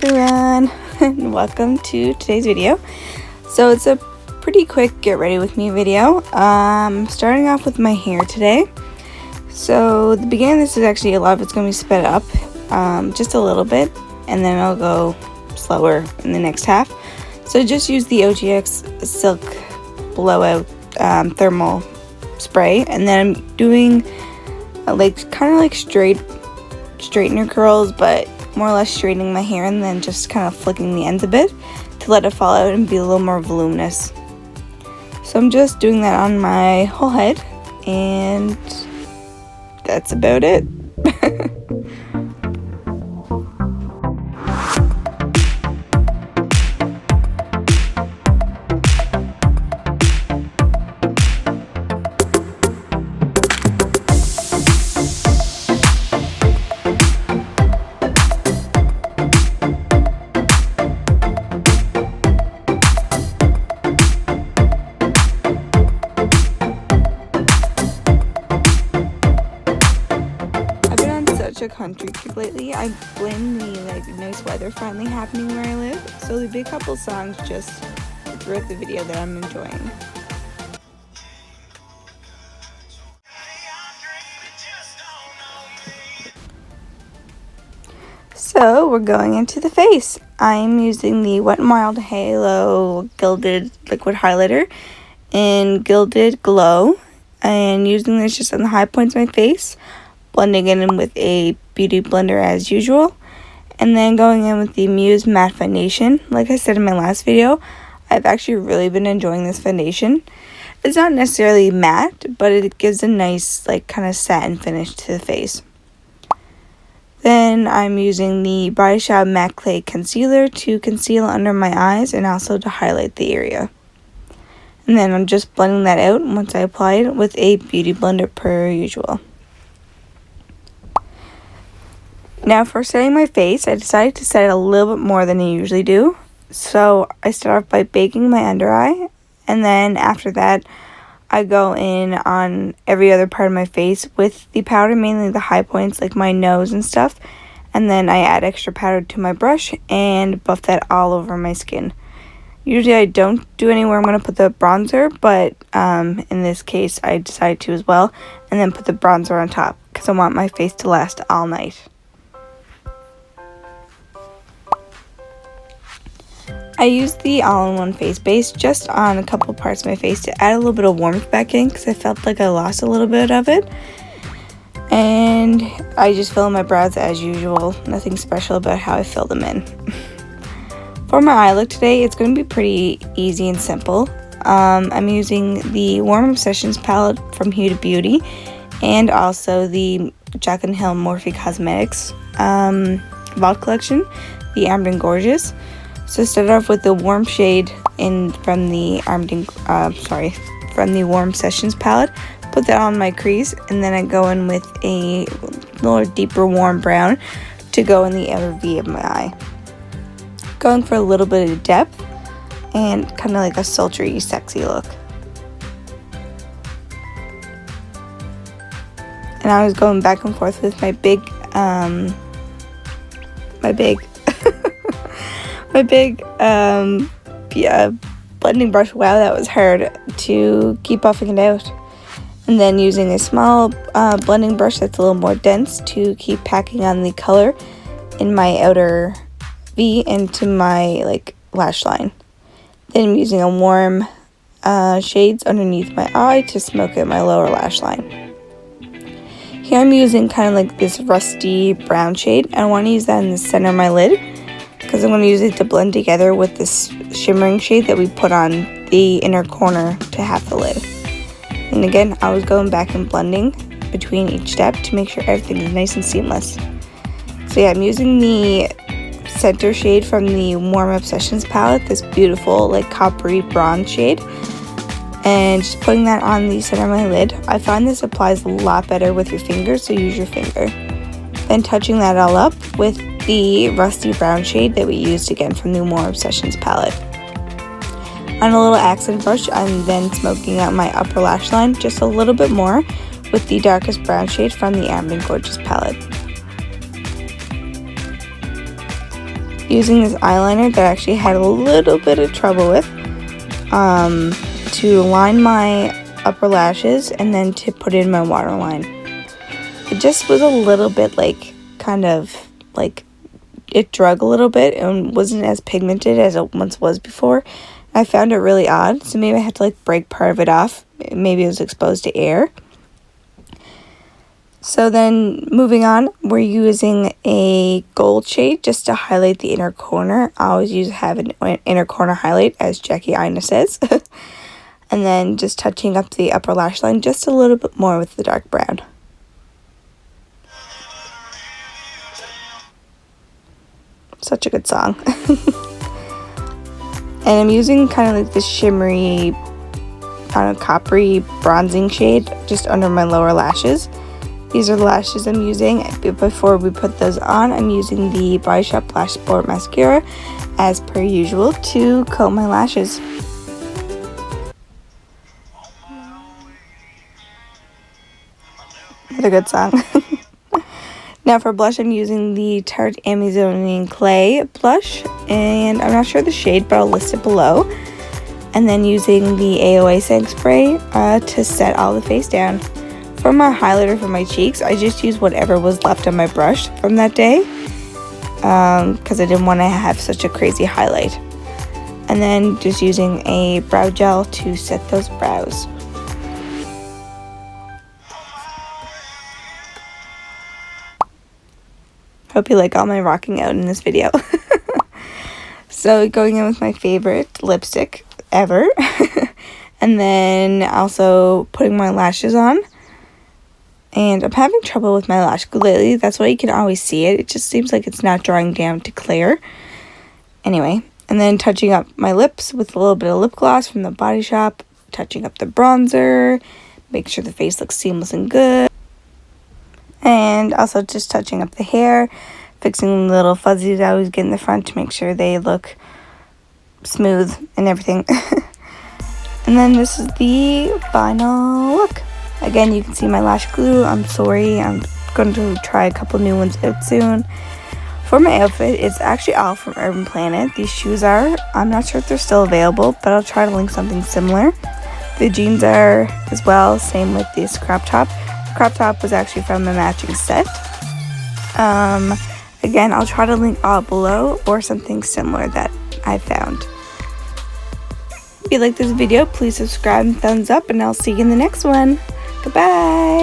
everyone, and welcome to today's video. So it's a pretty quick get ready with me video. Starting off with my hair today. So the beginning of this is actually a lot of it's going to be sped up, just a little bit, and then I'll go slower in the next half. So just use the OGX Silk Blowout thermal spray, and then I'm doing kind of like straightener curls, but more or less straightening my hair and then just kind of flicking the ends a bit to let it fall out and be a little more voluminous. So I'm just doing that on my whole head, and that's about it. A country trip lately. I blame the nice weather finally happening where I live, so there'll be a couple songs just throughout the video that I'm enjoying. So we're going into the face. I'm using the Wet n Wild Halo Gilded Liquid Highlighter in Gilded Glow, and using this just on the high points of my face, blending it in with a beauty blender as usual, and then going in with the Muse Matte Foundation. Like I said in my last video, I've actually really been enjoying this foundation. It's not necessarily matte, but it gives a nice kind of satin finish to the face. Then I'm using the Body Shop Matte Clay Concealer to conceal under my eyes and also to highlight the area. And then I'm just blending that out once I apply it with a beauty blender per usual. Now for setting my face, I decided to set it a little bit more than I usually do. So I start off by baking my under eye, and then after that I go in on every other part of my face with the powder, mainly the high points like my nose and stuff, and then I add extra powder to my brush and buff that all over my skin. Usually I don't do anywhere I'm going to put the bronzer, but in this case I decided to as well, and then put the bronzer on top because I want my face to last all night. I used the all-in-one face base just on a couple parts of my face to add a little bit of warmth back in because I felt like I lost a little bit of it. And I just fill in my brows as usual. Nothing special about how I fill them in. For my eye look today, it's going to be pretty easy and simple. I'm using the Warm Obsessions palette from Huda Beauty and also the Jack & Hill Morphe Cosmetics Vault Collection, the Armed & Gorgeous. So start off with the warm shade from the Warm Sessions palette. Put that on my crease, and then I go in with a little deeper warm brown to go in the outer V of my eye. Going for a little bit of depth and kind of like a sultry, sexy look. And I was going back and forth with my big blending brush. Wow, that was hard to keep buffing it out. And then using a small blending brush that's a little more dense to keep packing on the color in my outer V into my lash line. Then I'm using a warm shades underneath my eye to smoke out my lower lash line. Here I'm using kind of this rusty brown shade. I want to use that in the center of my lid, because I'm going to use it to blend together with this shimmering shade that we put on the inner corner to half the lid. And again, I was going back and blending between each step to make sure everything is nice and seamless. So yeah, I'm using the center shade from the Warm Obsessions palette, this beautiful coppery bronze shade, and just putting that on the center of my lid. I find this applies a lot better with your fingers, so use your finger. Then touching that all up with the rusty brown shade that we used again from the Warm Obsessions palette. On a little accent brush, I'm then smoking out my upper lash line just a little bit more with the darkest brown shade from the Armed & Gorgeous palette. using this eyeliner that I actually had a little bit of trouble with to line my upper lashes and then to put in my waterline. It just was a little bit like, kind of like, it drug a little bit and wasn't as pigmented as it once was before. I found it really odd, so maybe I had to like break part of it off. Maybe it was exposed to air. So then moving on, we're using a gold shade just to highlight the inner corner. I always have an inner corner highlight, as Jackie Aina says. And then just touching up the upper lash line just a little bit more with the dark brown. Such a good song. And I'm using kind of like this shimmery, kind of coppery bronzing shade just under my lower lashes. These are the lashes I'm using. Before we put those on, I'm using the Body Shop Lash Sport Mascara as per usual to coat my lashes. Another good song. Now for blush, I'm using the Tarte Amazonian Clay blush, and I'm not sure the shade, but I'll list it below. And then using the AOA setting spray to set all the face down. For my highlighter for my cheeks, I just used whatever was left on my brush from that day, because I didn't want to have such a crazy highlight. And then just using a brow gel to set those brows. Hope you like all my rocking out in this video. So going in with my favorite lipstick ever. And then also putting my lashes on. And I'm having trouble with my lash glue lately. That's why you can always see it. It just seems like it's not drawing down to clear. Anyway, and then touching up my lips with a little bit of lip gloss from the Body Shop. Touching up the bronzer. Make sure the face looks seamless and good. And also just touching up the hair, fixing the little fuzzies I always get in the front to make sure they look smooth and everything. And then this is the final look. Again, you can see my lash glue. I'm sorry, I'm going to try a couple new ones out soon. For my outfit, it's actually all from Urban Planet. These shoes are. I'm not sure if they're still available, but I'll try to link something similar. The jeans are as well, same with this crop top. Crop top was actually from a matching set. Again, I'll try to link all below or something similar that I found. If you like this video, please subscribe and thumbs up, and I'll see you in the next one. Goodbye!